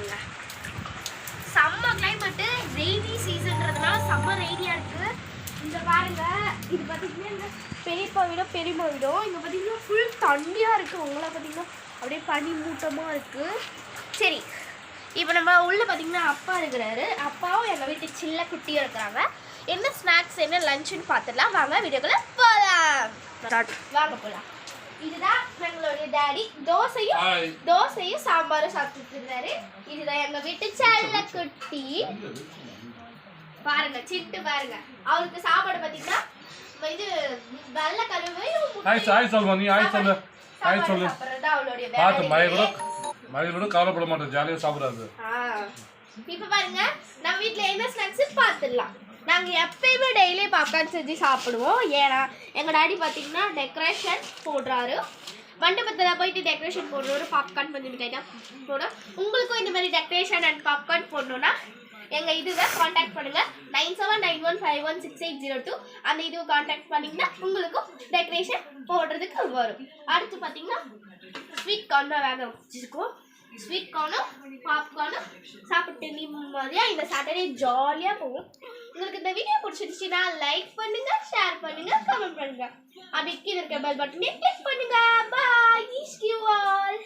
பாருங்க. செம்ம climate, rainy சீசன்றதுனால செம்ம ரெய்னியாக இருக்குது. இந்த பாருங்க, இது பார்த்தீங்கன்னா இந்த பெரியப்பா வீடும் பெரியம்மா வீடும் இங்கே பார்த்தீங்கன்னா ஃபுல் தண்ணியாக இருக்குது. உங்களை பார்த்தீங்கன்னா அப்படியே பனி மூட்டமாக இருக்குது. சரி, இப்போ நம்ம உள்ளே பார்த்தீங்கன்னா அப்பா இருக்கிறாரு. அப்பாவும் எங்கள் வீட்டு சில்ல குட்டியும் இருக்கிறாங்க. என்ன ஸ்நாக்ஸ் என்ன லஞ்சுன்னு பார்த்துடலாம். வாங்க வீடியோக்குள்ள போகலாம். வாங்க போகலாம். இதுதான் எங்களுடைய டாடி தோசையும் சாம்பாரும் சாப்பிட்டுட்டு இருந்தாரு. இதுதான் எங்க வீட்டு செல்ல குட்டி பாருங்க, சிட்டு பாருங்க. அவருக்கு சாப்பாடு பார்த்தீங்கன்னா இது வெள்ளை கருவையும் கவலைப்பட மாட்டேன், ஜாலியா சாப்பிடாது. இப்ப பாருங்க, நம்ம வீட்டுல என்ன ஸ்நாக்ஸ் பார்த்துடலாம். நாங்கள் எப்பயுமே டெய்லி பாப்கார்ன் செஞ்சு சாப்பிடுவோம். ஏன்னா எங்கள் டாடி பார்த்தீங்கன்னா டெக்கரேஷன் போடுறாரு. மண்டபத்தில் போயிட்டு டெக்கரேஷன் போடுறாரு. பாப்கார்ன் கொஞ்சம் மிட்டாய்தான் போடும். உங்களுக்கும் இந்த மாதிரி டெக்கரேஷன் அண்ட் பாப்கார்ன் போடணுன்னா எங்கள் இதுவை காண்டாக்ட் பண்ணுங்கள். 9791516802 அந்த இதுவை காண்டாக்ட் பண்ணிங்கன்னா உங்களுக்கும் டெக்கரேஷன் போடுறதுக்கு வரும். அடுத்து பார்த்தீங்கன்னா ஸ்வீட் கார்ன் தான் வேக வச்சுருக்கோம். ஸ்வீட் கார்னும் பாப்கார்னும் சாப்பிட்டு நிம்மதியாக இந்த சாட்டர்டே ஜாலியாக போகும். உங்களுக்கு இந்த வீடியோ பிடிச்சிருச்சுன்னா லைக் பண்ணுங்க, ஷேர் பண்ணுங்க, கமெண்ட் பண்ணுங்க. அப்படியே கீழே இருக்க பெல் பட்டனை கிளிக் பண்ணுங்க. பாய், யூ ஆல்.